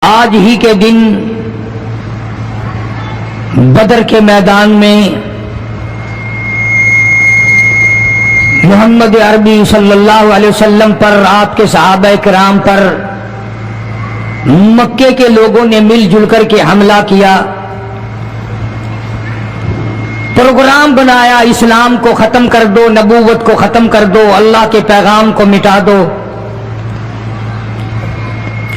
آج ہی کے دن بدر کے میدان میں محمد عربی صلی اللہ علیہ وسلم پر، آپ کے صحابہ کرام پر مکے کے لوگوں نے مل جل کر کے حملہ کیا، پروگرام بنایا اسلام کو ختم کر دو، نبوت کو ختم کر دو، اللہ کے پیغام کو مٹا دو،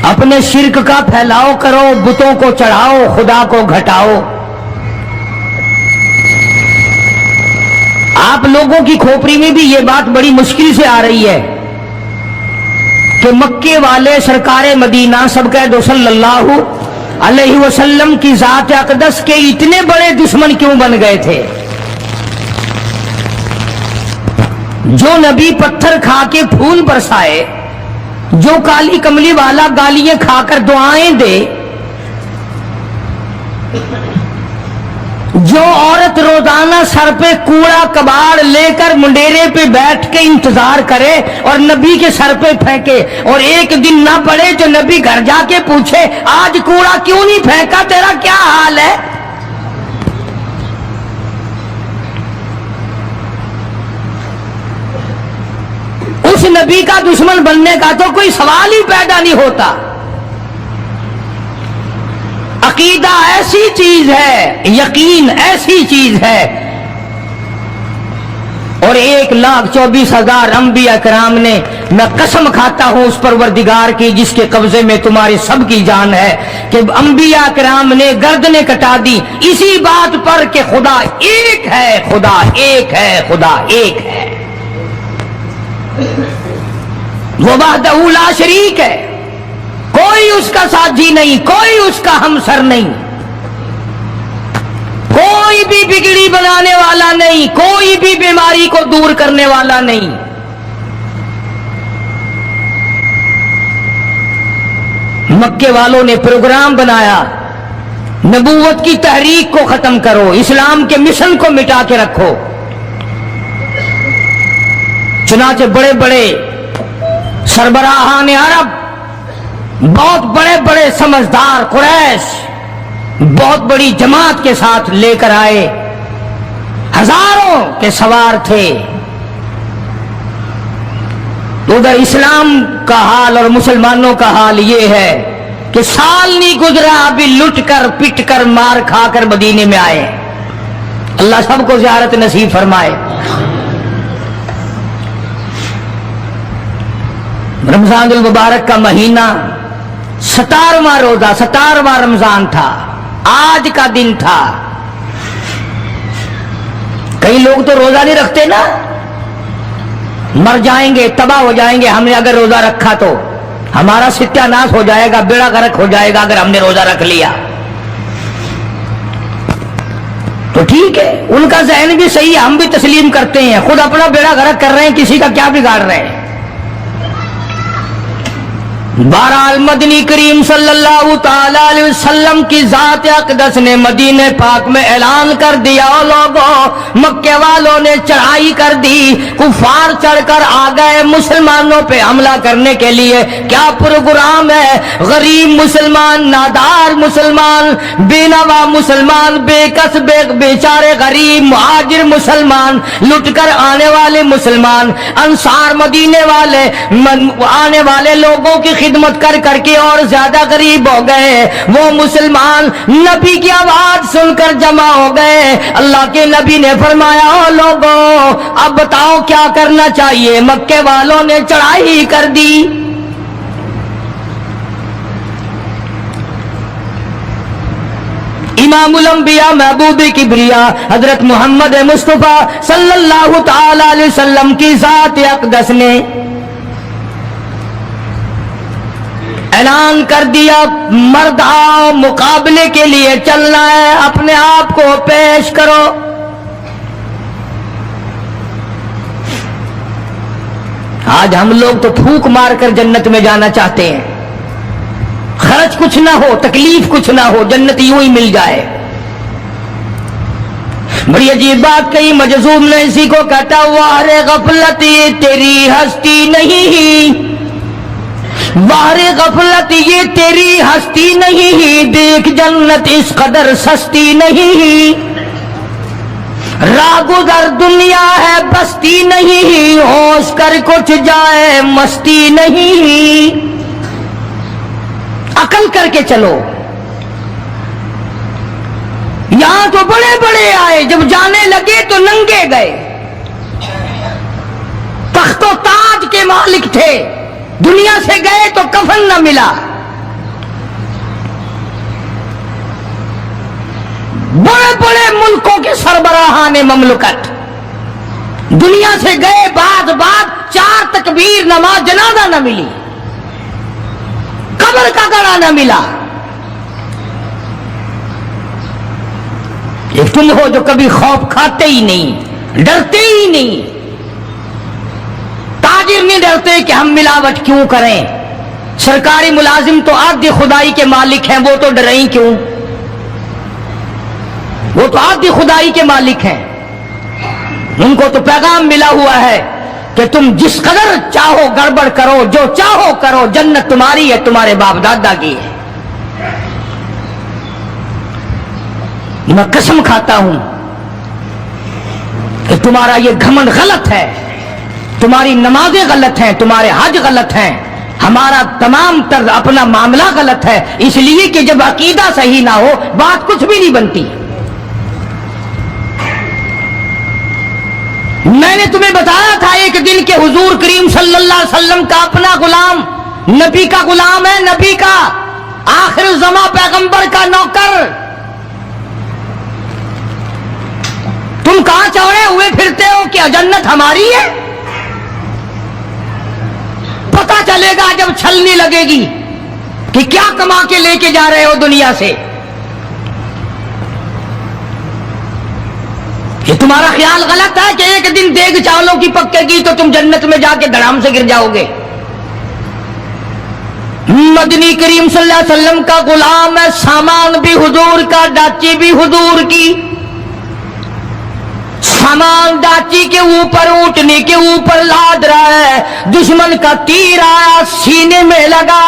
اپنے شرک کا پھیلاؤ کرو، بتوں کو چڑھاؤ، خدا کو گھٹاؤ۔ آپ لوگوں کی کھوپڑی میں بھی یہ بات بڑی مشکل سے آ رہی ہے کہ مکے والے سرکار مدینہ سبقید صلی اللہ علیہ وسلم کی ذات اقدس کے اتنے بڑے دشمن کیوں بن گئے تھے؟ جو نبی پتھر کھا کے پھول برسائے، جو کالی کملی والا گالیاں کھا کر دعائیں دے، جو عورت روزانہ سر پہ کوڑا کباڑ لے کر منڈیرے پہ بیٹھ کے انتظار کرے اور نبی کے سر پہ پھینکے، اور ایک دن نہ پڑے تو نبی گھر جا کے پوچھے آج کوڑا کیوں نہیں پھینکا، تیرا کیا حال ہے؟ اس نبی کا دشمن بننے کا تو کوئی سوال ہی پیدا نہیں ہوتا۔ عقیدہ ایسی چیز ہے، یقین ایسی چیز ہے، اور 1,24,000 انبیاء کرام نے، میں قسم کھاتا ہوں اس پروردگار کی جس کے قبضے میں تمہاری سب کی جان ہے، کہ انبیاء کرام نے گردنیں کٹا دی اسی بات پر کہ خدا ایک ہے، خدا ایک ہے، خدا ایک ہے، وہ وحدہ لا شریک ہے، کوئی اس کا ساتھی نہیں، کوئی اس کا ہمسر نہیں، کوئی بھی بگڑی بنانے والا نہیں، کوئی بھی بیماری کو دور کرنے والا نہیں۔ مکے والوں نے پروگرام بنایا، نبوت کی تحریک کو ختم کرو، اسلام کے مشن کو مٹا کے رکھو۔ چنانچہ بڑے بڑے سربراہان عرب، بہت بڑے بڑے سمجھدار قریش بہت بڑی جماعت کے ساتھ لے کر آئے، ہزاروں کے سوار تھے۔ ادھر اسلام کا حال اور مسلمانوں کا حال یہ ہے کہ سال نہیں گزرا ابھی لٹ کر پٹ کر مار کھا کر مدینے میں آئے۔ اللہ سب کو زیارت نصیب فرمائے۔ رمضان المبارک کا مہینہ 17واں روزہ، 17واں رمضان تھا، آج کا دن تھا۔ کئی لوگ تو روزہ نہیں رکھتے نا، مر جائیں گے، تباہ ہو جائیں گے۔ ہم نے اگر روزہ رکھا تو ہمارا ستیہ ناش ہو جائے گا، بیڑا غرق ہو جائے گا اگر ہم نے روزہ رکھ لیا۔ تو ٹھیک ہے، ان کا ذہن بھی صحیح ہے، ہم بھی تسلیم کرتے ہیں، خود اپنا بیڑا غرق کر رہے ہیں، کسی کا کیا بگاڑ رہے ہیں۔ بہرحال مدنی کریم صلی اللہ تعالی علیہ وسلم کی ذات اقدس نے مدینہ پاک میں اعلان کر دیا، لوگوں مکے والوں نے چڑھائی کر دی، کفار چڑھ کر آ گئے مسلمانوں پہ حملہ کرنے کے لیے۔ کیا پروگرام ہے؟ غریب مسلمان، نادار مسلمان، بے نوا مسلمان، بے کس بے بیچارے غریب مہاجر مسلمان، لٹ کر آنے والے مسلمان، انصار مدینے والے آنے والے لوگوں کی خدمت کر کر کے اور زیادہ غریب ہو گئے۔ وہ مسلمان نبی کی آواز سن کر جمع ہو گئے۔ اللہ کے نبی نے فرمایا، او لوگوں اب بتاؤ کیا کرنا چاہیے؟ مکے والوں نے چڑھائی کر دی۔ امام الانبیاء محبوب کبریا حضرت محمد مصطفیٰ صلی اللہ تعالی علیہ وسلم کی ذات اقدس نے اعلان کر دیا، مرد آؤ، مقابلے کے لیے چلنا ہے، اپنے آپ کو پیش کرو۔ آج ہم لوگ تو پھونک مار کر جنت میں جانا چاہتے ہیں، خرچ کچھ نہ ہو، تکلیف کچھ نہ ہو، جنت یوں ہی مل جائے۔ بڑی عجیب بات کہی، مجذوب نے اسی کو کہتا، وار غفلت تیری ہستی نہیں، بہر غفلت یہ تیری ہستی نہیں، دیکھ جنت اس قدر سستی نہیں، راہ گزر دنیا ہے بستی نہیں، ہوش کر کچھ جائے مستی نہیں، عقل کر کے چلو۔ یہاں تو بڑے بڑے آئے، جب جانے لگے تو ننگے گئے، تخت و تاج کے مالک تھے، دنیا سے گئے تو کفن نہ ملا۔ بڑے بڑے ملکوں کے سربراہان مملکت دنیا سے گئے، بعد 4 تکبیر نماز جنازہ نہ ملی، قبر کا گڑا نہ ملا۔ ایک تم ہو جو کبھی خوف کھاتے ہی نہیں، ڈرتے ہی نہیں۔ تاجر نہیں ڈرتے کہ ہم ملاوٹ کیوں کریں، سرکاری ملازم تو آدھی خدائی کے مالک ہیں، وہ تو ڈریں ہی کیوں، وہ تو آدھی خدائی کے مالک ہیں، ان کو تو پیغام ملا ہوا ہے کہ تم جس قدر چاہو گڑبڑ کرو، جو چاہو کرو، جنت تمہاری ہے، تمہارے باپ دادا کی ہے۔ میں قسم کھاتا ہوں کہ تمہارا یہ گھمنڈ غلط ہے، تمہاری نمازیں غلط ہیں، تمہارے حج غلط ہیں، ہمارا تمام تر اپنا معاملہ غلط ہے، اس لیے کہ جب عقیدہ صحیح نہ ہو بات کچھ بھی نہیں بنتی۔ میں نے تمہیں بتایا تھا ایک دن کہ حضور کریم صلی اللہ علیہ وسلم کا اپنا غلام، نبی کا غلام ہے، نبی کا آخر الزماں پیغمبر کا نوکر، تم کہاں چوڑے ہوئے پھرتے ہو کہ جنت ہماری ہے؟ پتہ چلے گا جب چھلنی لگے گی کہ کیا کما کے لے کے جا رہے ہو دنیا سے۔ یہ تمہارا خیال غلط ہے کہ ایک دن دیگ چاولوں کی پکے گی تو تم جنت میں جا کے دھڑام سے گر جاؤ گے۔ مدنی کریم صلی اللہ علیہ وسلم کا غلام ہے، سامان بھی حضور کا، ڈاچی بھی حضور کی، سامان ڈاچی کے اوپر، اونٹنی کے اوپر لاد رہا ہے، دشمن کا تیر آیا سینے میں لگا،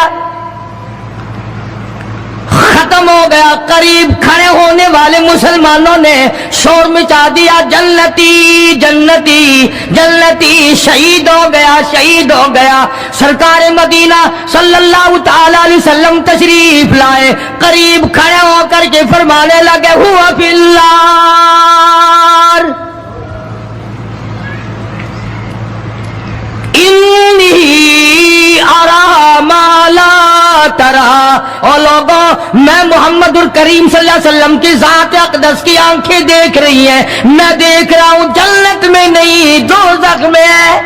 ختم ہو گیا۔ قریب کھڑے ہونے والے مسلمانوں نے شور مچا دیا، جنتی جنتی جنتی، شہید ہو گیا شہید ہو گیا۔ سرکار مدینہ صلی اللہ تعالی علیہ وسلم تشریف لائے، قریب کھڑے ہو کر کے فرمانے لگے، ہوا فی النار انی ارا ما لا ترا۔ اور لوگوں، میں محمد الکریم صلی اللہ علیہ وسلم کی ذات اقدس کی آنکھیں دیکھ رہی ہیں، میں دیکھ رہا ہوں جنت میں نہیں دوزخ میں ہے۔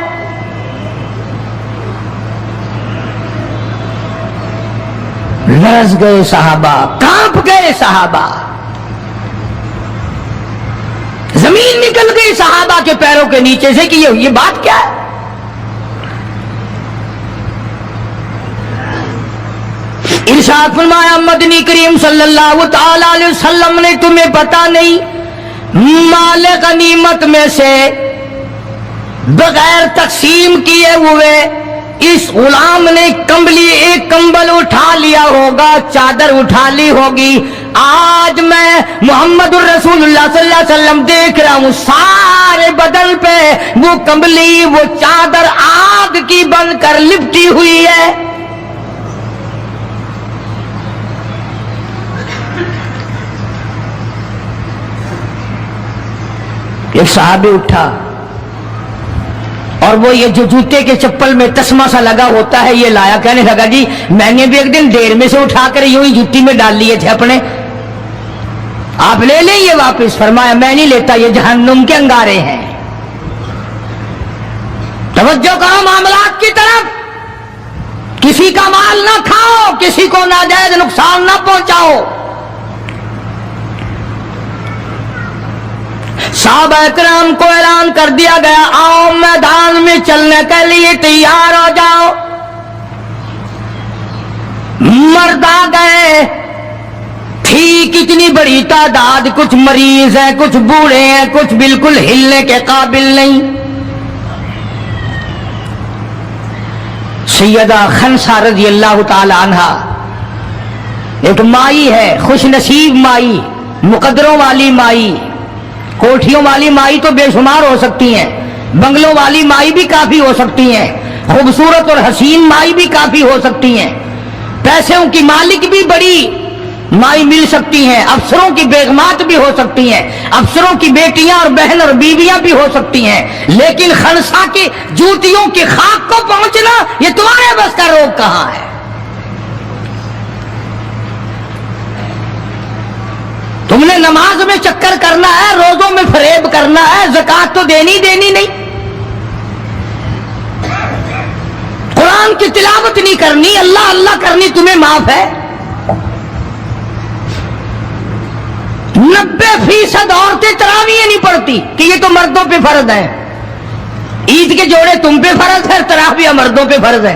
لرز گئے صحابہ، کانپ گئے صحابہ، زمین نکل گئی صحابہ کے پیروں کے نیچے سے کہ یہ بات کیا ہے۔ ارشاد فرمایا مدنی کریم صلی اللہ تعالی علیہ وسلم نے، تمہیں پتا نہیں مال غنیمت میں سے بغیر تقسیم کیے ہوئے اس غلام نے کمبلی، ایک کمبل اٹھا لیا ہوگا، چادر اٹھا لی ہوگی۔ آج میں محمد الرسول اللہ صلی اللہ علیہ وسلم دیکھ رہا ہوں سارے بدن پہ وہ کمبلی، وہ چادر آگ کی بن کر لپٹی ہوئی ہے۔ ایک صحابی اٹھا اور وہ یہ جو جوتے کے چپل میں تسمہ سا لگا ہوتا ہے یہ لایا، کہنے لگا جی میں نے بھی ایک دن دیر میں سے اٹھا کر یوں ہی جوتی میں ڈال لیے تھے اپنے، آپ لے لیں یہ واپس۔ فرمایا میں نہیں لیتا، یہ جہنم کے انگارے ہیں۔ توجہ کرو معاملات کی طرف، کسی کا مال نہ کھاؤ، کسی کو ناجائز نقصان نہ پہنچاؤ۔ صحابہ کرام کو اعلان کر دیا گیا، آؤ میدان میں چلنے کے لیے تیار ہو جاؤ۔ مرد آ گئے، تھی کتنی بڑی تعداد، کچھ مریض ہیں، کچھ بوڑھے ہیں، کچھ بالکل ہلنے کے قابل نہیں۔ سیدہ خنسا رضی اللہ تعالی عنہا ایک مائی ہے، خوش نصیب مائی، مقدروں والی مائی. کوٹھیوں والی مائی تو بے شمار ہو سکتی ہیں، بنگلوں والی مائی بھی کافی ہو سکتی ہیں، خوبصورت اور حسین مائی بھی کافی ہو سکتی ہیں، پیسوں کی مالک بھی بڑی مائی مل سکتی ہیں، افسروں کی بیگمات بھی ہو سکتی ہیں، افسروں کی بیٹیاں اور بہن اور بیویاں بھی ہو سکتی ہیں، لیکن خنسا کی جوتیوں کی خاک کو پہنچنا یہ تمہارے بس کا روگ کہاں ہے؟ تم نے نماز میں چکر کرنا ہے، روزوں میں فریب کرنا ہے، زکات تو دینی نہیں، قرآن کی تلاوت نہیں کرنی، اللہ اللہ کرنی تمہیں معاف ہے. 90% عورتیں تراویح نہیں پڑھتی کہ یہ تو مردوں پہ فرض ہے. عید کے جوڑے تم پہ فرض ہے، تراویح مردوں پہ فرض ہے.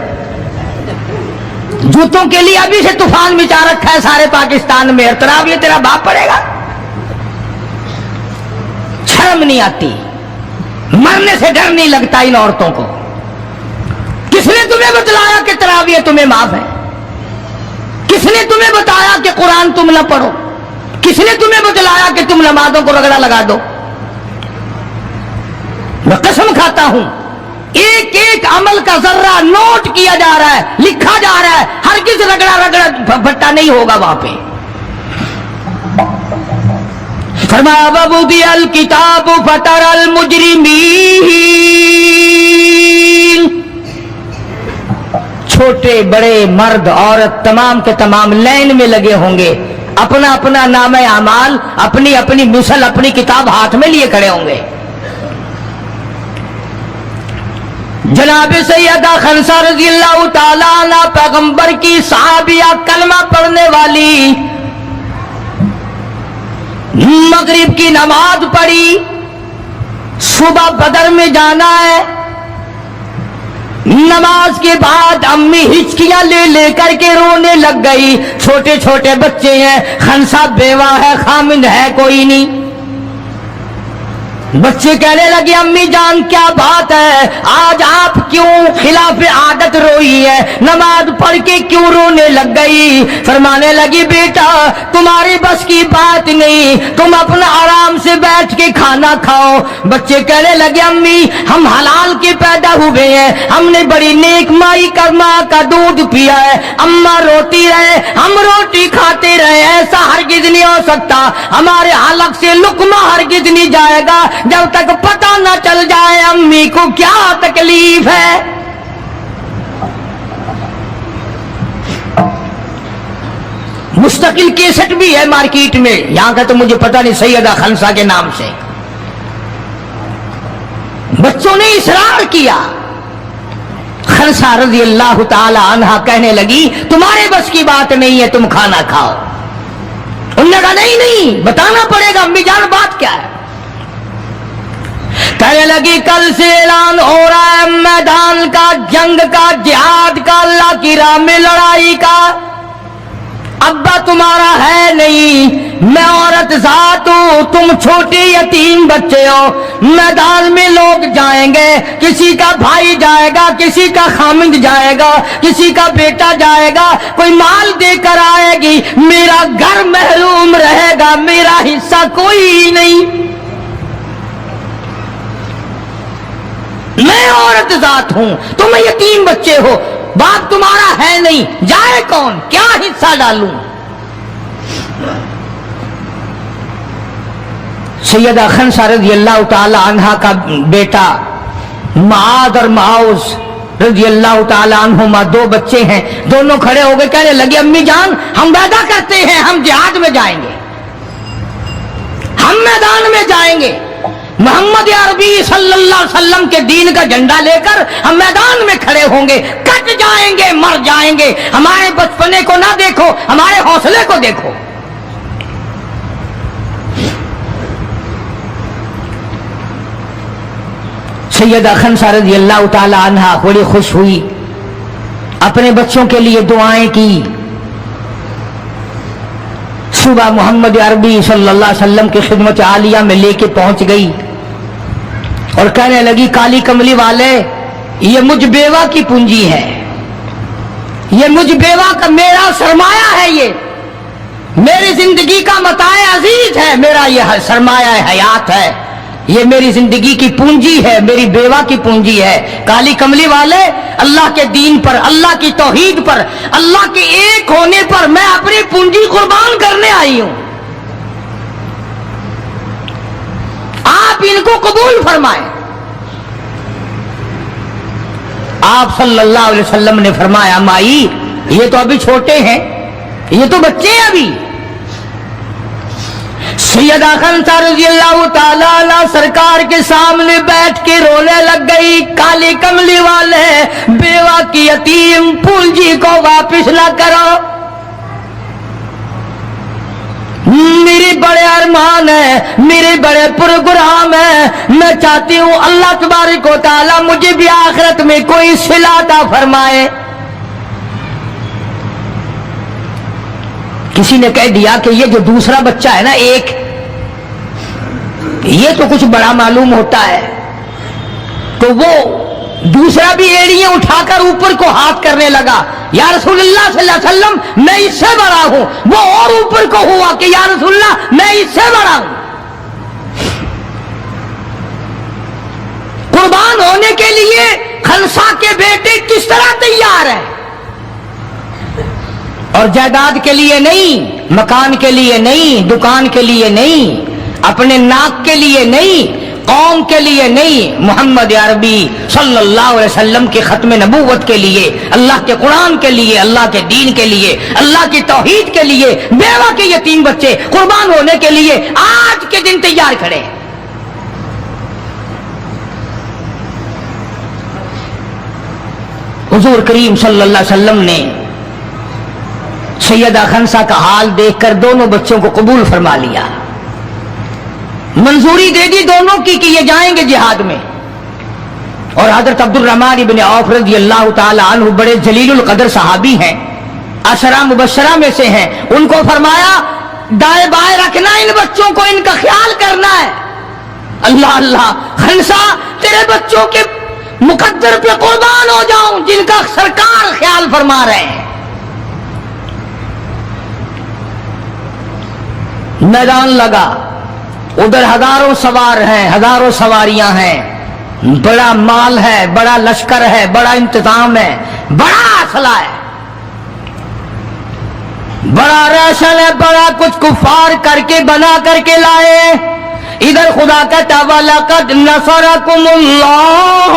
جوتوں کے لیے ابھی سے طوفان مچا رکھا ہے سارے پاکستان میں، تراویح تیرا باپ پڑے گا؟ شرم نہیں آتی، مرنے سے ڈر نہیں لگتا ان عورتوں کو. کس نے تمہیں بتلایا کہ تراویح تمہیں معاف ہے؟ کس نے تمہیں بتایا کہ قرآن تم نہ پڑھو؟ کس نے تمہیں بتلایا کہ تم نمازوں کو رگڑا لگا دو؟ میں قسم کھاتا ہوں، ایک ایک عمل کا ذرہ نوٹ کیا جا رہا ہے، لکھا جا رہا ہے، ہرگز رگڑا بھٹا نہیں ہوگا وہاں پہ. فرمایا وَوُضِعَ الْكِتَابُ فَتَرَى الْمُجْرِمِينَ، چھوٹے بڑے مرد عورت تمام کے تمام لائن میں لگے ہوں گے، اپنا اپنا نام اعمال، اپنی اپنی مثل، اپنی کتاب ہاتھ میں لیے کھڑے ہوں گے. جناب سیدہ خنسا رضی اللہ تعالیٰ عنہ پیغمبر کی صحابیہ، کلمہ پڑھنے والی، مغرب کی نماز پڑھی، صبح بدر میں جانا ہے. نماز کے بعد امی ہچکیاں لے کر کے رونے لگ گئی. چھوٹے چھوٹے بچے ہیں، خنسا بیوہ ہے، خامند ہے کوئی نہیں. بچے کہنے لگے امی جان کیا بات ہے، آج آپ کیوں خلاف عادت روئی ہے، نماز پڑھ کے کیوں رونے لگ گئی؟ فرمانے لگی بیٹا تمہاری بس کی بات نہیں، تم اپنا آرام سے بیٹھ کے کھانا کھاؤ. بچے کہنے لگے امی ہم حلال کے پیدا ہوئے ہیں، ہم نے بڑی نیک مائی کا ماں کا دودھ پیا ہے، اماں روتی رہے ہم روٹی کھاتے رہے، ایسا ہرگز نہیں ہو سکتا، ہمارے حلق سے لقمہ ہرگز نہیں جائے گا جب تک پتہ نہ چل جائے امی کو کیا تکلیف ہے. مستقل کیسٹ بھی ہے مارکیٹ میں، یہاں کا تو مجھے پتہ نہیں، سیدہ خنسا کے نام سے. بچوں نے اصرار کیا. خنسا رضی اللہ تعالی عنہا کہنے لگی تمہارے بس کی بات نہیں ہے، تم کھانا کھاؤ. انہوں نے کہا نہیں بتانا پڑے گا امی جان بات کیا ہے. کہنے لگی کل سے اعلان ہو رہا ہے میدان کا، جنگ کا، جہاد کا، اللہ کی راہ میں لڑائی کا. ابا تمہارا ہے نہیں، میں عورت ذات ہوں، تم چھوٹے یتیم بچے ہو. میدان میں لوگ جائیں گے، کسی کا بھائی جائے گا، کسی کا خامند جائے گا، کسی کا بیٹا جائے گا، کوئی مال دے کر آئے گی، میرا گھر محروم رہے گا، میرا حصہ کوئی نہیں. میں عورت ذات ہوں، تم یتیم بچے ہو، باپ تمہارا ہے نہیں، جائے کون، کیا حصہ ڈالوں. سیدہ خنسا رضی اللہ تعالی عنہا کا بیٹا معاذ اور معاوذ رضی اللہ تعالی عنہما، دو بچے ہیں، دونوں کھڑے ہو گئے، کہنے لگے امی جان ہم وعدہ کرتے ہیں ہم جہاد میں جائیں گے، ہم میدان میں جائیں گے، محمد عربی صلی اللہ علیہ وسلم کے دین کا جھنڈا لے کر ہم میدان میں کھڑے ہوں گے، کٹ جائیں گے، مر جائیں گے. ہمارے بچپنے کو نہ دیکھو، ہمارے حوصلے کو دیکھو. سیدہ خنسا رضی اللہ تعالی عنہا بڑی خوش ہوئی، اپنے بچوں کے لیے دعائیں کی. صبح محمد عربی صلی اللہ علیہ وسلم کی خدمت عالیہ میں لے کے پہنچ گئی اور کہنے لگی کالی کملی والے یہ مجھ بیوہ کی پونجی ہے، یہ مجھ بیوہ کا میرا سرمایہ ہے، یہ میری زندگی کا متاع عزیز ہے، میرا یہ سرمایہ حیات ہے، یہ میری زندگی کی پونجی ہے، میری بیوہ کی پونجی ہے۔ کالی کملی والے، اللہ کے دین پر، اللہ کی توحید پر، اللہ کے ایک ہونے پر میں اپنی پونجی قربان کرنے آئی ہوں، آپ ان کو قبول فرمائیں۔ آپ صلی اللہ علیہ وسلم نے فرمایا مائی یہ تو ابھی چھوٹے ہیں، یہ تو بچے ہیں ابھی۔ سیدہ خنسہ رضی اللہ تعالیٰ عنہ سرکار کے سامنے بیٹھ کے رونے لگ گئی، کالی کملی والے بیوہ کی یتیم پونجی کو واپس نہ کرو، میری بڑے ارمان ہے، میرے بڑے پروگرام ہے، میں چاہتی ہوں اللہ تبارک و تعالیٰ مجھے بھی آخرت میں کوئی صلہ عطا فرمائے۔ کسی نے کہہ دیا کہ یہ جو دوسرا بچہ ہے نا ایک، یہ تو کچھ بڑا معلوم ہوتا ہے، تو وہ دوسرا بھی ایڑیاں اٹھا کر اوپر کو ہاتھ کرنے لگا، یا رسول اللہ صلی اللہ علیہ وسلم میں اس سے بڑا ہوں، وہ اور اوپر کو ہوا کہ یا رسول اللہ میں اس سے بڑا ہوں۔ قربان ہونے کے لیے خنسا کے بیٹے کس طرح تیار ہیں، اور جائیداد کے لیے نہیں، مکان کے لیے نہیں، دکان کے لیے نہیں، اپنے ناک کے لیے نہیں، قوم کے لیے نہیں، محمد عربی صلی اللہ علیہ وسلم کے ختم نبوت کے لیے، اللہ کے قرآن کے لیے، اللہ کے دین کے لیے، اللہ کی توحید کے لیے، بیوہ کے یتیم بچے قربان ہونے کے لیے آج کے دن تیار کھڑے ہیں۔ حضور کریم صلی اللہ علیہ وسلم نے سیدہ خنسا کا حال دیکھ کر دونوں بچوں کو قبول فرما لیا، منظوری دے دی دونوں کی کہ یہ جائیں گے جہاد میں۔ اور حضرت عبد الرحمن ابن عوف رضی اللہ تعالی عنہ بڑے جلیل القدر صحابی ہیں، عشرہ مبشرہ میں سے ہیں، ان کو فرمایا دائیں بائیں رکھنا ان بچوں کو، ان کا خیال کرنا ہے۔ اللہ اللہ، خنسا تیرے بچوں کے مقدر پہ قربان ہو جاؤں جن کا سرکار خیال فرما رہے ہیں۔ میدان لگا، ادھر ہزاروں سوار ہیں، ہزاروں سواریاں ہیں، بڑا مال ہے، بڑا لشکر ہے، بڑا انتظام ہے، بڑا اسلحہ ہے، بڑا ریشن ہے، بڑا کچھ کفار کر کے بنا کر کے لائے۔ ادھر خدا کہتا وَلَقَدْ نَصَرَكُمُ اللَّهُ،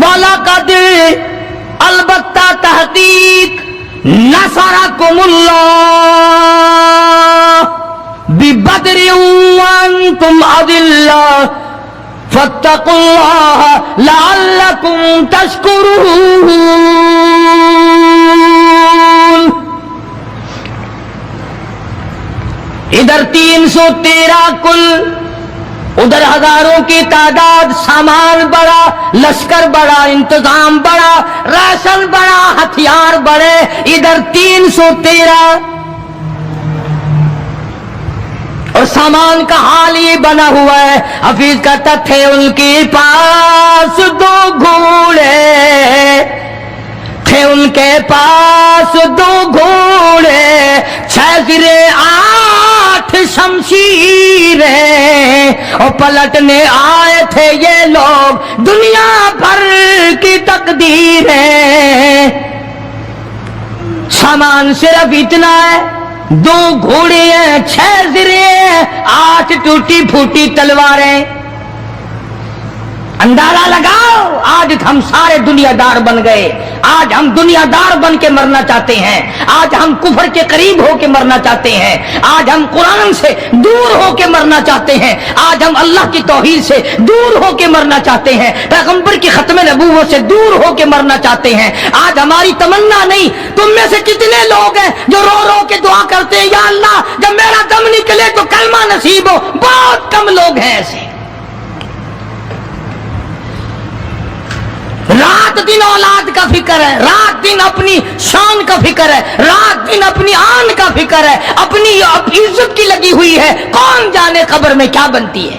وَلَقَدْ البتہ تحقیق نصرکم اللہ ببدر وانتم اذلہ فاتقوا اللہ لعلکم تشکرون۔ ادھر 313 کل، ادھر ہزاروں کی تعداد، سامان بڑا، لشکر بڑا، انتظام بڑا، راشن بڑا، ہتھیار بڑے، ادھر 313، اور سامان کا حال یہ بنا ہوا ہے۔ حفیظ کہتا تھے ان کے پاس 2 گھوڑے تھے، ان کے پاس 2 گھوڑے، 6 زرے 8 شمشیریں، اور پلٹنے آئے تھے یہ لوگ دنیا بھر کی تقدیریں۔ سامان صرف اتنا ہے، 2 گھوڑے ہیں، 6 زرے ہیں، 8 ٹوٹی پھوٹی تلواریں۔ اندازہ لگاؤ، آج ہم سارے دنیا دار بن گئے، آج ہم دنیا دار بن کے مرنا چاہتے ہیں، آج ہم کفر کے قریب ہو کے مرنا چاہتے ہیں، آج ہم قرآن سے دور ہو کے مرنا چاہتے ہیں، آج ہم اللہ کی توحید سے دور ہو کے مرنا چاہتے ہیں، پیغمبر کی ختم نبوت سے دور ہو کے مرنا چاہتے ہیں۔ آج ہماری تمنا نہیں، تم میں سے کتنے لوگ ہیں جو رو رو کے دعا کرتے ہیں یا اللہ جب میرا دم نکلے تو کلمہ نصیب ہو؟ بہت کم لوگ ہیں ایسے۔ رات دن اولاد کا فکر ہے، رات دن اپنی شان کا فکر ہے، رات دن اپنی آن کا فکر ہے، اپنی عزت کی لگی ہوئی ہے، کون جانے قبر میں کیا بنتی ہے۔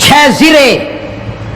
6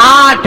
8,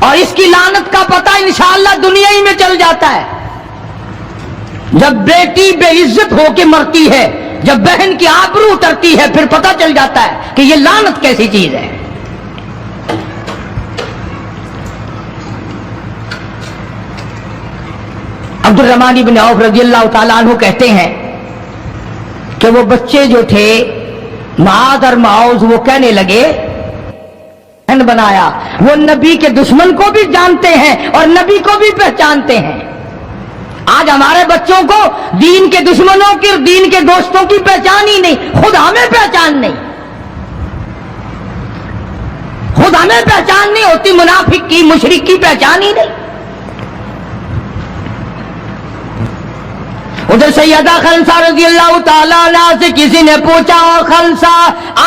اور اس کی لعنت کا پتہ انشاءاللہ دنیا ہی میں چل جاتا ہے. جب بیٹی بے عزت ہو کے مرتی ہے، جب بہن کی آبرو اترتی ہے، پھر پتہ چل جاتا ہے کہ یہ لعنت کیسی چیز ہے. عبد الرحمن بن عوف رضی اللہ تعالیٰ عنہ کہتے ہیں کہ وہ بچے جو تھے معاذ اور معوذ، وہ کہنے لگے بنایا. وہ نبی کے دشمن کو بھی جانتے ہیں اور نبی کو بھی پہچانتے ہیں. آج ہمارے بچوں کو دین کے دشمنوں کی، دین کے دوستوں کی پہچان ہی نہیں، خود ہمیں پہچان نہیں، خود ہمیں پہچان نہیں ہوتی، منافق کی، مشرک کی پہچان ہی نہیں. ادھر سیدہ خنسا رضی اللہ تعالیٰ عنہ سے کسی نے پوچھا، اور خنسا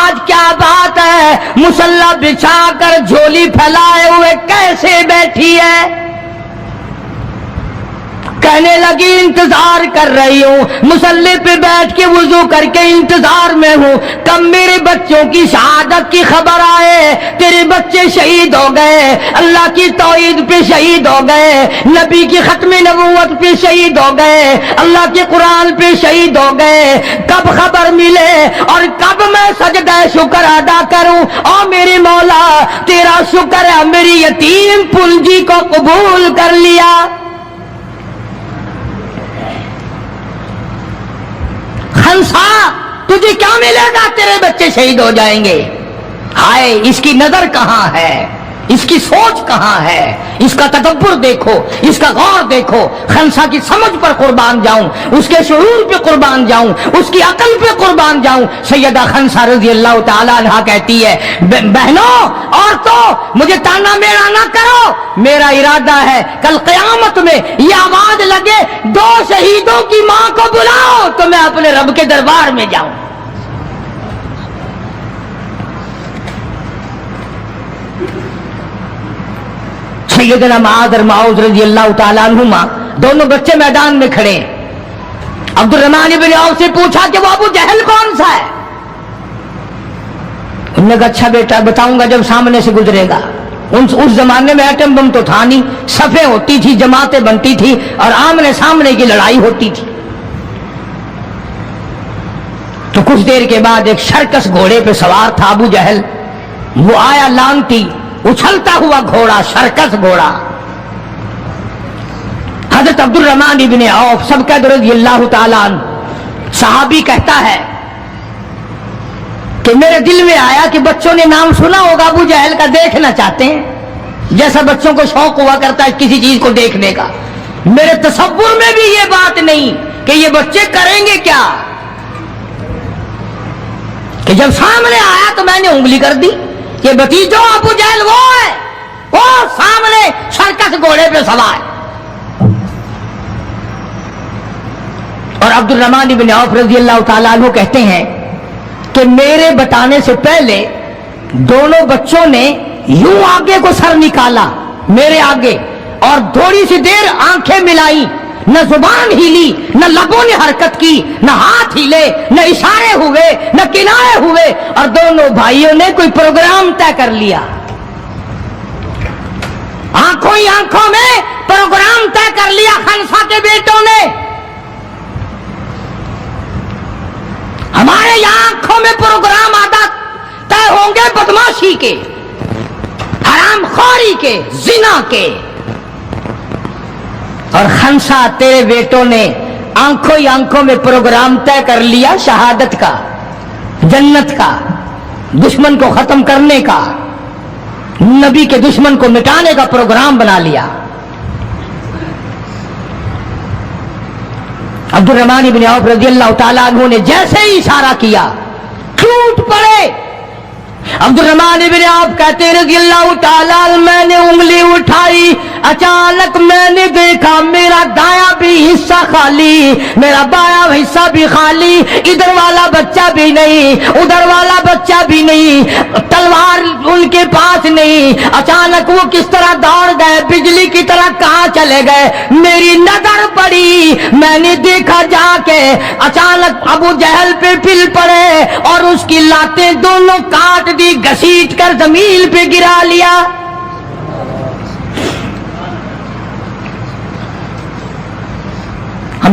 آج کیا بات ہے، مصلی بچھا کر جھولی پھیلائے ہوئے کیسے بیٹھی ہے؟ کہنے لگی انتظار کر رہی ہوں، مصلی پہ بیٹھ کے وضو کر کے انتظار میں ہوں کب میرے بچوں کی شہادت کی خبر آئے. تیرے بچے شہید ہو گئے، اللہ کی توحید پہ شہید ہو گئے، نبی کی ختم نبوت پہ شہید ہو گئے، اللہ کے قرآن پہ شہید ہو گئے. کب خبر ملے اور کب میں سجدہ شکر ادا کروں؟ اور میرے مولا تیرا شکر ہے میری یتیم پنجی کو قبول کر لیا. خنسا تجھے کیا ملے گا، تیرے بچے شہید ہو جائیں گے. ہائے اس کی نظر کہاں ہے، اس کی سوچ کہاں ہے، اس کا تدبر دیکھو، اس کا غور دیکھو. خنسا کی سمجھ پر قربان جاؤں، اس کے شعور پہ قربان جاؤں، اس کی عقل پہ قربان جاؤں. سیدہ خنسا رضی اللہ تعالیٰ عنہا کہتی ہے، بہنوں عورتوں مجھے تانا میرا نہ کرو، میرا ارادہ ہے کل قیامت میں یہ آواز لگے 2 شہیدوں کی ماں کو بلاؤ تو میں اپنے رب کے دربار میں جاؤں. سیدنا معاذ اور معوذ رضی اللہ تعالیٰ عنہما دونوں بچے میدان میں کھڑے ہیں. عبد الرحمن بن عوف سے پوچھا کہ وہ ابو جہل کون سا ہے؟ انہوں نے کہا اچھا بیٹا بتاؤں گا جب سامنے سے گزرے گا. اس زمانے میں ایٹم بم تو تھا نہیں، صفیں ہوتی تھی، جماعتیں بنتی تھی اور آمنے سامنے کی لڑائی ہوتی تھی. تو کچھ دیر کے بعد ایک شرکس گھوڑے پہ سوار تھا ابو جہل. وہ آیا لانتی اچھلتا ہوا گھوڑا، شرکس گھوڑا. حضرت عبد الرحمن بن عوف سب کا رضی اللہ تعالیٰ عنہ صحابی کہتا ہے کہ میرے دل میں آیا کہ بچوں نے نام سنا ہوگا ابو جہل کا، دیکھنا چاہتے ہیں، جیسا بچوں کو شوق ہوا کرتا ہے کسی چیز کو دیکھنے کا. میرے تصور میں بھی یہ بات نہیں کہ یہ بچے کریں گے کیا، کہ جب سامنے آیا تو میں نے انگلی کر دی کہ بھتیجو ابو جہل وہ ہے، وہ سامنے شرکس گھوڑے پہ سوار. اور عبد الرحمن بن عوف رضی اللہ تعالیٰ عنہ کہتے ہیں کہ میرے بتانے سے پہلے دونوں بچوں نے یوں آگے کو سر نکالا میرے آگے اور تھوڑی سی دیر آنکھیں ملائی، نہ زبان ہلی، نہ لبوں نے حرکت کی، نہ ہاتھ ہلے، نہ اشارے ہوئے، نہ کنارے ہوئے، اور دونوں بھائیوں نے کوئی پروگرام طے کر لیا. آنکھوں ہی آنکھوں میں پروگرام طے کر لیا خنسا کے بیٹوں نے. ہمارے یہاں آنکھوں میں پروگرام عادت طے ہوں گے بدماشی کے، حرام خوری کے، زنا کے. اور خنسا تیرے بیٹوں نے آنکھوں ہی آنکھوں میں پروگرام طے کر لیا شہادت کا، جنت کا، دشمن کو ختم کرنے کا، نبی کے دشمن کو مٹانے کا پروگرام بنا لیا. عبد الرحمن بن عوف رضی اللہ تعالیٰ عنہ نے جیسے ہی اشارہ کیا ٹوٹ پڑے. عبد الرحمن بن عوف کہتے رضی اللہ تعالیٰ میں نے انگلی اٹھائی، اچانک میں نے دیکھا میرا دایاں بھی حصہ خالی، میرا بایاں حصہ بھی خالی، ادھر والا بچہ بھی نہیں، ادھر والا بچہ بھی نہیں، تلوار ان کے پاس نہیں. اچانک وہ کس طرح دوڑ گئے، بجلی کی طرح کہاں چلے گئے. میری نظر پڑی، میں نے دیکھا جا کے اچانک ابو جہل پہ پل پڑے اور اس کی لاتیں دونوں کاٹ دی، گھسیٹ کر زمین پہ گرا لیا.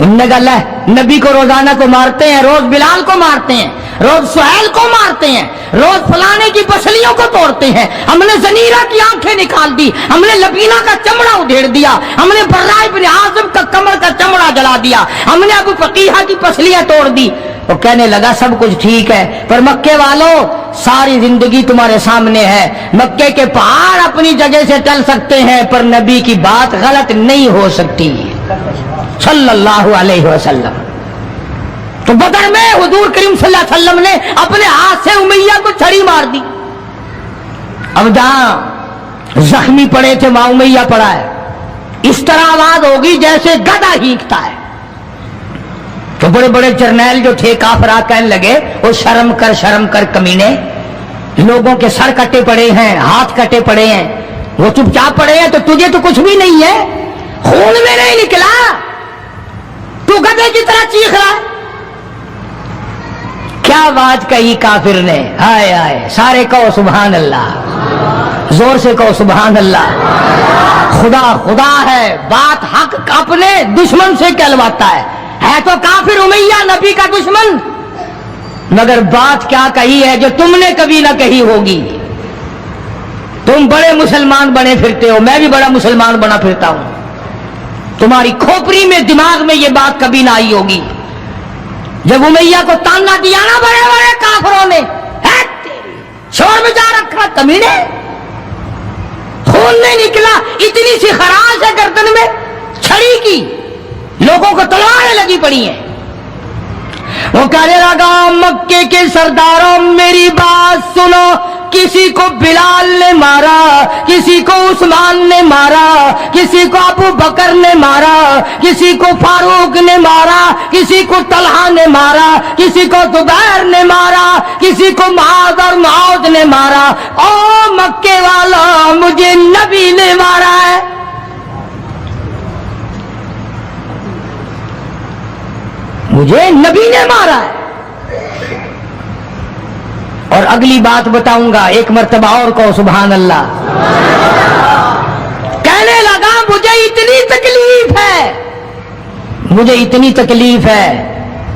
انہوں نے کہا لے نبی کو روزانہ کو مارتے ہیں، روز بلال کو مارتے ہیں، روز سہیل کو مارتے ہیں، روز فلانے کی پسلیوں کو توڑتے ہیں، ہم نے زنیرہ کی آنکھیں نکال دی، ہم نے لبینہ کا چمڑا ادھیڑ دیا، ہم نے برائے بن عازب کا کمر کا چمڑا جلا دیا، ہم نے ابو فقیہ کی پسلیاں توڑ دی۔ وہ کہنے لگا سب کچھ ٹھیک ہے، پر مکے والوں ساری زندگی تمہارے سامنے ہے، مکے کے پہاڑ اپنی جگہ سے ٹل سکتے ہیں پر نبی کی بات غلط نہیں ہو سکتی صلی اللہ علیہ وسلم۔ تو بدر میں حضور کریم صلی اللہ علیہ وسلم نے اپنے ہاتھ سے امیہ کو چھڑی مار دی۔ اب جہاں زخمی پڑے تھے وہاں امیہ پڑا ہے، اس طرح آواز ہوگی جیسے گدھا ہینکتا ہے۔ تو بڑے بڑے جرنیل جو تھے کافرہ کہنے لگے وہ شرم کر کمینے، لوگوں کے سر کٹے پڑے ہیں، ہاتھ کٹے پڑے ہیں، وہ چپ چاپ پڑے ہیں، تو تجھے تو کچھ بھی نہیں ہے، خون میں نہیں نکلا، تو گدھے کی طرح چیخ رہا ہے۔ کیا بات کہی کافر نے، ہائے ہائے، سارے کہو سبحان اللہ، زور سے کہو سبحان اللہ۔ خدا خدا ہے، بات حق اپنے دشمن سے کہلواتا ہے تو کافر امیہ نبی کا دشمن، مگر بات کیا کہی ہے جو تم نے کبھی نہ کہی ہوگی۔ تم بڑے مسلمان بنے پھرتے ہو، میں بھی بڑا مسلمان بنا پھرتا ہوں، تمہاری کھوپڑی میں دماغ میں یہ بات کبھی نہ آئی ہوگی۔ جب امیہ کو تانا دیا نا بڑے بڑے کافروں نے، شور میں جا رکھا کمینے، خون نہیں نکلا، اتنی سی خراش ہے گردن میں چھڑی کی، لوگوں کو تلواریں لگی پڑی ہیں۔ وہ کہنے لگا مکے کے سرداروں میری بات سنو، کسی کو بلال نے مارا، کسی کو عثمان نے مارا، کسی کو ابو بکر نے مارا، کسی کو فاروق نے مارا، کسی کو طلحہ نے مارا، کسی کو زبیر نے مارا، کسی کو معاذ اور معاذ نے مارا، او مکے والا مجھے نبی نے مارا ہے۔ مجھے نبی نے مارا ہے۔ اور اگلی بات بتاؤں گا، ایک مرتبہ اور کہو سبحان اللہ۔ کہنے لگا مجھے اتنی تکلیف ہے، مجھے اتنی تکلیف ہے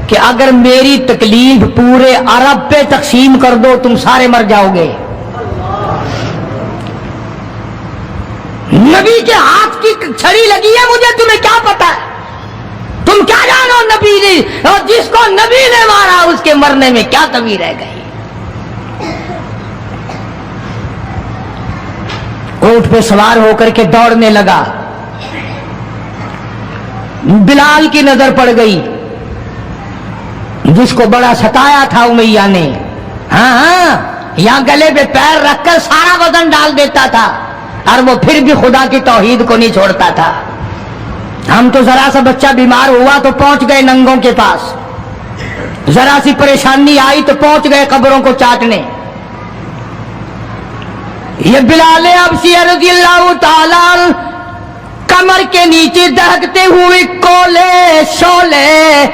کہ اگر میری تکلیف پورے عرب پہ تقسیم کر دو تم سارے مر جاؤ گے۔ نبی کے ہاتھ کی چھڑی لگی ہے، مجھے تمہیں کیا پتا ہے، تم کیا جانو نبی نے، اور جس کو نبی نے مارا اس کے مرنے میں کیا کمی رہ گئی۔ اونٹ پہ سوار ہو کر کے دوڑنے لگا، بلال کی نظر پڑ گئی جس کو بڑا ستایا تھا امیہ نے، ہاں یہاں گلے پہ پیر رکھ کر سارا وزن ڈال دیتا تھا اور وہ پھر بھی خدا کی توحید کو نہیں چھوڑتا تھا۔ ہم تو ذرا سا بچہ بیمار ہوا تو پہنچ گئے ننگوں کے پاس، ذرا سی پریشانی آئی تو پہنچ گئے قبروں کو چاٹنے۔ یہ بلال حبشی رضی اللہ تعالی کمر کے نیچے دہکتے ہوئے کولے شولے،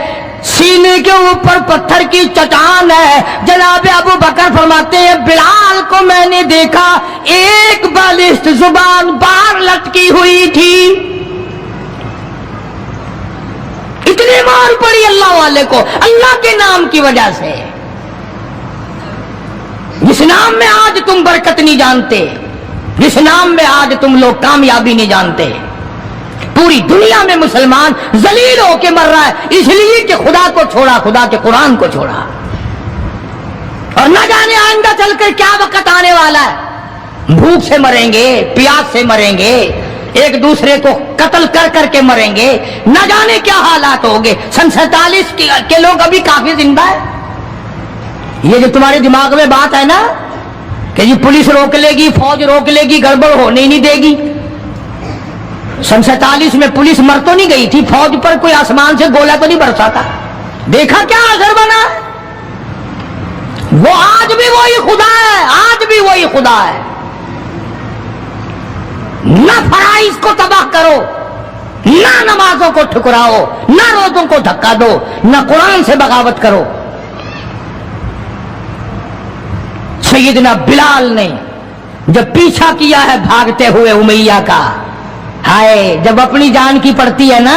سینے کے اوپر پتھر کی چٹان ہے۔ جناب ابو بکر فرماتے ہیں بلال کو میں نے دیکھا ایک بالشت زبان باہر لٹکی ہوئی تھی، اتنی مار پڑی اللہ والے کو اللہ کے نام کی وجہ سے، جس نام میں آج تم برکت نہیں جانتے، جس نام میں آج تم لوگ کامیابی نہیں جانتے۔ پوری دنیا میں مسلمان ذلیل ہو کے مر رہا ہے اس لیے کہ خدا کو چھوڑا، خدا کے قرآن کو چھوڑا، اور نہ جانے آئندہ چل کر کیا وقت آنے والا ہے، بھوک سے مریں گے، پیاس سے مریں گے، ایک دوسرے کو قتل کر کر کے مریں گے، نہ جانے کیا حالات ہوں گے۔ سن 47 کے لوگ ابھی کافی زندہ ہے۔ یہ جو تمہارے دماغ میں بات ہے نا کہ یہ پولیس روک لے گی، فوج روک لے گی، گڑبڑ ہونے ہی نہیں دے گی۔ سن 47 میں پولیس مر تو نہیں گئی تھی، فوج پر کوئی آسمان سے گولا تو نہیں برسا تھا، دیکھا کیا اثر بنا ہے؟ وہ آج بھی وہی خدا ہے، آج بھی وہی خدا ہے۔ نہ فرائض کو تباہ کرو، نہ نمازوں کو ٹھکراؤ، نہ روزوں کو دھکا دو، نہ قرآن سے بغاوت کرو۔ سیدنا بلال نے جب پیچھا کیا ہے بھاگتے ہوئے امیہ کا، ہائے جب اپنی جان کی پڑتی ہے نا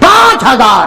5000।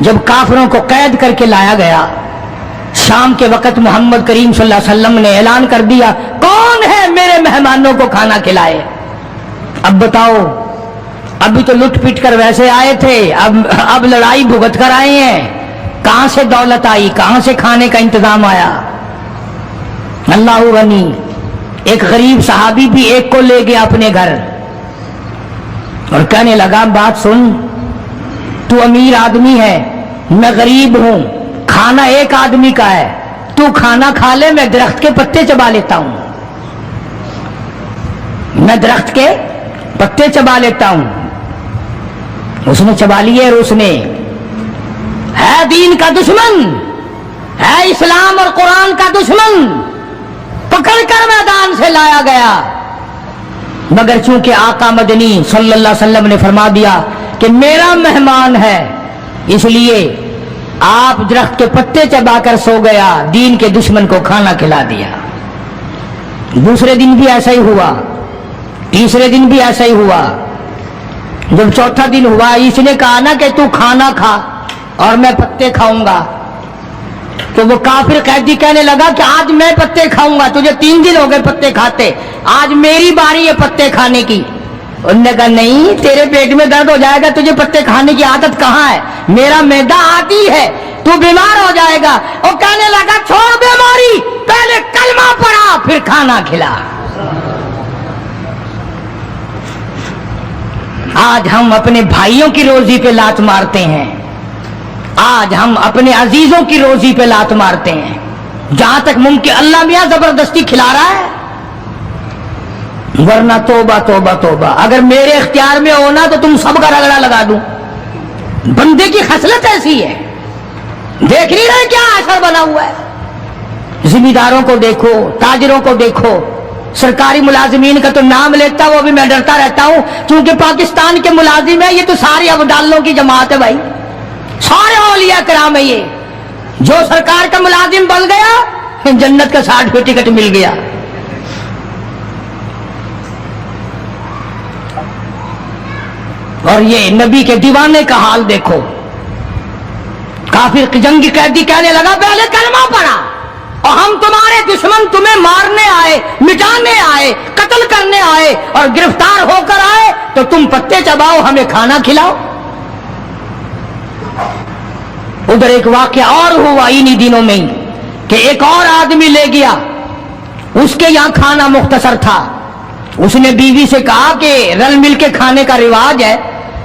جب کافروں کو قید کر کے لایا گیا، شام کے وقت محمد کریم صلی اللہ علیہ وسلم نے اعلان کر دیا، کون ہے میرے مہمانوں کو کھانا کھلائے؟ اب بتاؤ، ابھی تو لٹ پٹ کر ویسے آئے تھے، اب لڑائی بھگت کر آئے ہیں، کہاں سے دولت آئی، کہاں سے کھانے کا انتظام آیا؟ اللہ غنی۔ ایک غریب صحابی بھی ایک کو لے گیا اپنے گھر اور کہنے لگا، بات سن، تو امیر آدمی ہے، میں غریب ہوں، کھانا ایک آدمی کا ہے، تو کھانا کھا لے، میں درخت کے پتے چبا لیتا ہوں، میں درخت کے پتے چبا لیتا ہوں۔ اس نے چبا لیے اور اس نے، ہے دین کا دشمن، ہے اسلام اور قرآن کا دشمن، پکڑ کر میدان سے لایا گیا، مگر چونکہ آقا مدنی صلی اللہ علیہ وسلم نے فرما دیا کہ میرا مہمان ہے، اس لیے آپ درخت کے پتے چبا کر سو گیا، دین کے دشمن کو کھانا کھلا دیا۔ دوسرے دن بھی ایسا ہی ہوا، تیسرے دن بھی ایسا ہی ہوا۔ جب چوتھا دن ہوا، اس نے کہا نا کہ تو کھانا کھا اور میں پتے کھاؤں گا، تو وہ کافر قیدی کہنے لگا کہ آج میں پتے کھاؤں گا، تجھے 3 دن ہو گئے پتے کھاتے، آج میری باری ہے پتے کھانے کی۔ انہوں نے کہا نہیں، تیرے پیٹ میں درد ہو جائے گا، تجھے پتے کھانے کی عادت کہاں ہے، میرا معدہ آتی ہے، تو بیمار ہو جائے گا۔ وہ کہنے لگا چھوڑ بیماری، پہلے کلمہ پڑھا پھر کھانا کھلا۔ آج ہم اپنے بھائیوں کی روزی پہ لات مارتے ہیں، آج ہم اپنے عزیزوں کی روزی پہ لات مارتے ہیں، جہاں تک ممکن اللہ میاں زبردستی کھلا رہا ہے، ورنہ توبہ توبہ توبہ، اگر میرے اختیار میں ہونا تو تم سب کا رگڑا لگا دوں۔ بندے کی خصلت ایسی ہے، دیکھ نہیں رہے کیا اثر بنا ہوا ہے؟ ذمہ داروں کو دیکھو، تاجروں کو دیکھو، سرکاری ملازمین کا تو نام لیتا وہ بھی میں ڈرتا رہتا ہوں، کیونکہ پاکستان کے ملازم ہیں یہ تو سارے ابدالوں کی جماعت ہے بھائی، سارے اولیاء کرام ہے، یہ جو سرکار کا ملازم بن گیا جنت کا 60 ٹکٹ مل گیا۔ اور یہ نبی کے دیوانے کا حال دیکھو، کافر جنگی قیدی کہنے لگا پہلے کلمہ پڑھا، اور ہم تمہارے دشمن تمہیں مارنے آئے، مٹانے آئے، قتل کرنے آئے اور گرفتار ہو کر آئے تو تم پتے چباؤ، ہمیں کھانا کھلاؤ۔ ادھر ایک واقعہ اور ہوا انہی دنوں میں کہ ایک اور آدمی لے گیا، اس کے یہاں کھانا مختصر تھا، اس نے بیوی سے کہا کہ رل مل کے کھانے کا رواج ہے،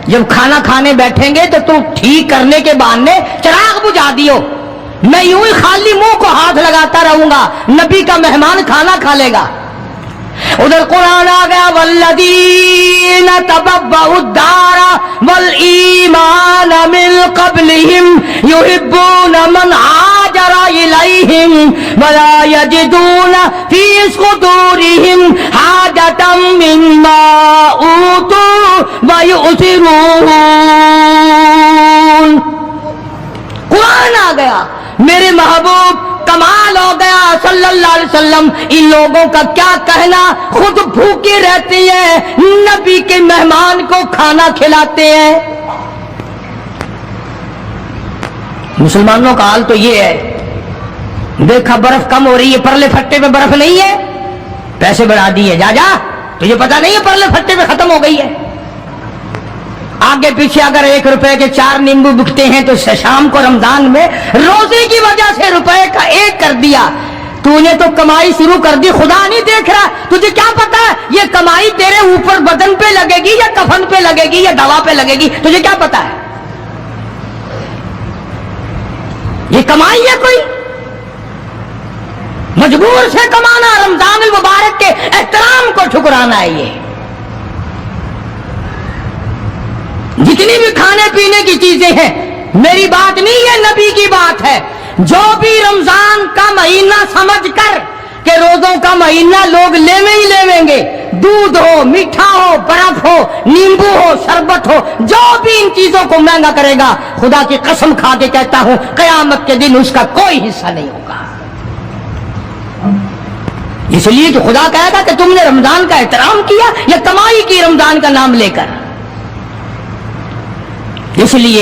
جب کھانا کھانے بیٹھیں گے تو تم ٹھیک کرنے کے بہانے چراغ بجھا دیو، میں یوں ہی خالی منہ کو ہاتھ لگاتا رہوں گا، نبی کا مہمان کھانا کھا لے گا۔ ادھر قرآن آ گیا، والذین تبوأوا الدار والایمان من قبلہم یحبون من ہاجر الیہم ولا یجدون فی صدورہم حاجۃ مما اوتوا ویؤثرون۔ قرآن آ گیا، میرے محبوب کمال ہو گیا صلی اللہ علیہ وسلم، ان لوگوں کا کیا کہنا، خود بھوکے رہتے ہیں، نبی کے مہمان کو کھانا کھلاتے ہیں۔ مسلمانوں کا حال تو یہ ہے، دیکھا برف کم ہو رہی ہے، پرلے پھٹے میں برف نہیں ہے، پیسے بڑھا دیے، جا جا تجھے پتا نہیں ہے پرلے پھٹے میں ختم ہو گئی ہے۔ آگے پیچھے اگر 1 روپے کے 4 نیمبو بکتے ہیں تو شام کو رمضان میں روزے کی وجہ سے روپے کا 1 کر دیا، تو نے تو کمائی شروع کر دی، خدا نہیں دیکھ رہا، تجھے کیا پتا ہے یہ کمائی تیرے اوپر بدن پہ لگے گی یا کفن پہ لگے گی یا دوا پہ لگے گی، تجھے کیا پتا ہے؟ یہ کمائی ہے کوئی؟ مجبور سے کمانا، رمضان المبارک کے احترام کو ٹھکرانا ہے۔ یہ جتنی بھی کھانے پینے کی چیزیں ہیں، میری بات نہیں ہے، نبی کی بات ہے، جو بھی رمضان کا مہینہ سمجھ کر کہ روزوں کا مہینہ لوگ لیویں ہی لیویں گے، دودھ ہو، میٹھا ہو، برف ہو، نیمبو ہو، شربت ہو، جو بھی ان چیزوں کو مہنگا کرے گا، خدا کی قسم کھا کے کہتا ہوں قیامت کے دن اس کا کوئی حصہ نہیں ہوگا، اس لیے کہ خدا کہے گا کہ تم نے رمضان کا احترام کیا یا کمائی کی رمضان کا نام لے کر۔ اس لیے